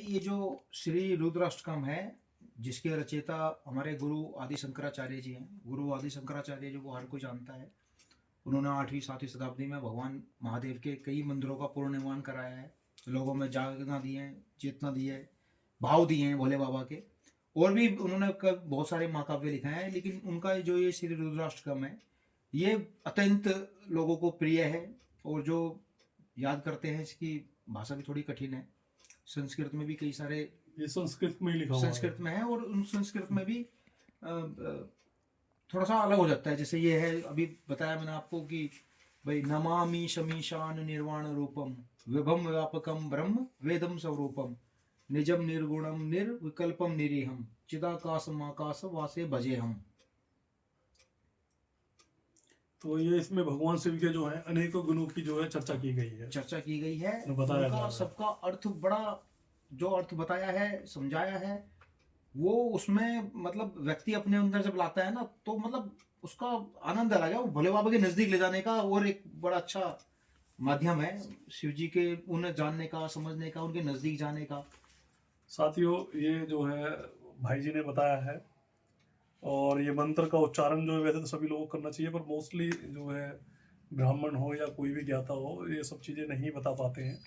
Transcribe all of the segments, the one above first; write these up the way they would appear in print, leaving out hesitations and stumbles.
ये जो श्री रुद्राष्टकम है, जिसके रचयिता हमारे गुरु आदि शंकराचार्य जी हैं। गुरु आदि शंकराचार्य जी को हर कोई जानता है। उन्होंने 8वीं 7वीं शताब्दी में भगवान महादेव के कई मंदिरों का पुनर्निर्माण कराया है, लोगों में जागना दी है, चेतना दी है, भाव दिए हैं भोले बाबा के। और भी उन्होंने बहुत सारे महाकाव्य लिखे हैं, लेकिन उनका जो ये श्री रुद्राष्टकम है, ये अत्यंत लोगों को प्रिय है। और जो याद करते हैं, इसकी भाषा भी थोड़ी कठिन है। संस्कृत में भी कई सारे, ये संस्कृत में ही लिखा हुआ संस्कृत में है, और उन संस्कृत में भी थोड़ा सा अलग हो जाता है। जैसे ये है, अभी बताया मैंने आपको कि भाई नमामि शमीशान निर्वाण रूपम विभम व्यापकम ब्रह्म वेदम स्वरूपम निजम निर्गुणम निर्विकल्पम निरीहम चिदाकाशम आकाश वासे भजे हम। तो ये इसमें भगवान शिव के जो है अनेकों गुणों की जो है चर्चा की गई है, बताया उनका सबका अर्थ, बड़ा जो अर्थ बताया है, समझाया है, वो उसमें मतलब व्यक्ति अपने अंदर जब लाता है ना, तो मतलब उसका आनंद अलग है। वो भोले बाबा के नजदीक ले जाने का और एक बड़ा अच्छा माध्यम है, शिव जी के उन्हें जानने का, समझने का, उनके नजदीक जाने का। साथियों, ये जो है भाई जी ने बताया है, और ये मंत्र का उच्चारण जो है वैसे तो सभी लोगों को करना चाहिए, पर मोस्टली जो है ब्राह्मण हो या कोई भी ज्ञाता हो, ये सब चीज़ें नहीं बता पाते हैं।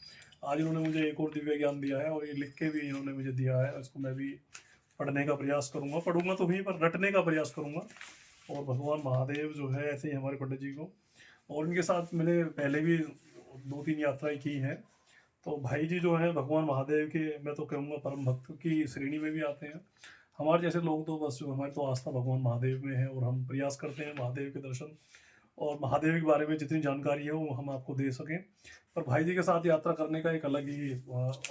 आज इन्होंने मुझे एक और दिव्य ज्ञान दिया है, और ये लिख के भी इन्होंने मुझे दिया है। इसको मैं भी पढ़ने का प्रयास करूँगा, पढ़ूंगा तो नहीं, पर रटने का प्रयास करूँगा। और भगवान महादेव जो है ऐसे ही हमारे पंडित जी को, और इनके साथ मैंने पहले भी 2-3 यात्राएं की हैं। तो भाई जी जो है भगवान महादेव के, मैं तो कहूँगा परम भक्त की श्रेणी में भी आते हैं। हमारे जैसे लोग तो बस जो हमारी तो आस्था भगवान महादेव में है, और हम प्रयास करते हैं महादेव के दर्शन और महादेव के बारे में जितनी जानकारी है वो हम आपको दे सकें। पर भाई जी के साथ यात्रा करने का एक अलग ही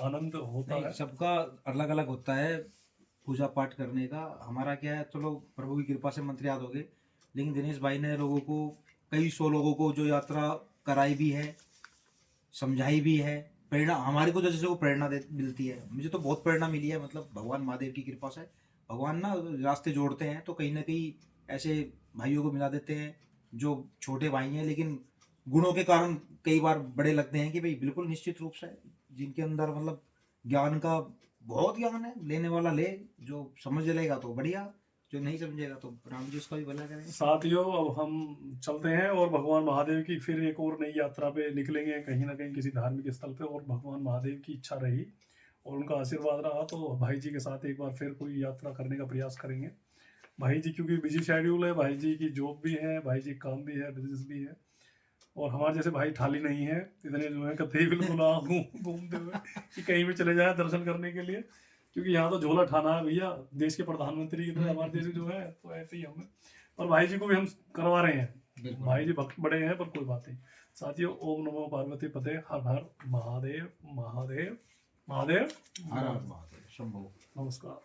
आनंद होता है। सबका अलग अलग होता है पूजा पाठ करने का। हमारा क्या है, चलो प्रभु की कृपा से मंत्र याद हो गए, लेकिन दिनेश भाई ने लोगों को, कई 100 लोगों को जो यात्रा कराई भी है, समझाई भी है। प्रेरणा हमारे को जैसे वो प्रेरणा मिलती है, मुझे तो बहुत प्रेरणा मिली है। मतलब भगवान महादेव की कृपा से भगवान ना रास्ते जोड़ते हैं, तो कहीं ना कहीं ऐसे भाइयों को मिला देते हैं जो छोटे भाई हैं, लेकिन गुणों के कारण कई बार बड़े लगते हैं। कि भाई बिल्कुल निश्चित रूप से जिनके अंदर मतलब ज्ञान का बहुत ज्ञान है, लेने वाला ले, जो समझ लेगा तो बढ़िया, जो नहीं समझेगा तो राम जी उसका भी भला करेंगे। साथियों, अब हम चलते हैं और भगवान महादेव की फिर एक और नई यात्रा पे निकलेंगे, कहीं ना कहीं किसी धार्मिक स्थल पे। और भगवान महादेव की इच्छा रही और उनका आशीर्वाद रहा तो भाई जी के साथ एक बार फिर कोई यात्रा करने का प्रयास करेंगे। भाई जी क्योंकि बिजी शेड्यूल है, भाई जी की जॉब भी है, भाई जी काम भी है, बिजनेस भी है, और हमारे जैसे भाई थाली नहीं है इतने जो है कतई बिल्कुल घूमते हुए कि कहीं भी चले जाए दर्शन करने के लिए, क्योंकि यहाँ तो झोला ठाना है भैया, देश के प्रधानमंत्री की तरह हमारे देश जो है, तो ऐसे ही हमें। और भाई जी को भी हम करवा रहे हैं, भाई जी भक्त बड़े हैं, पर कोई बात नहीं। साथियों, ओम नमो पार्वती पते, हर हर महादेव, महादेव महादेव, हर हर महादेव, शंभो। नमस्कार।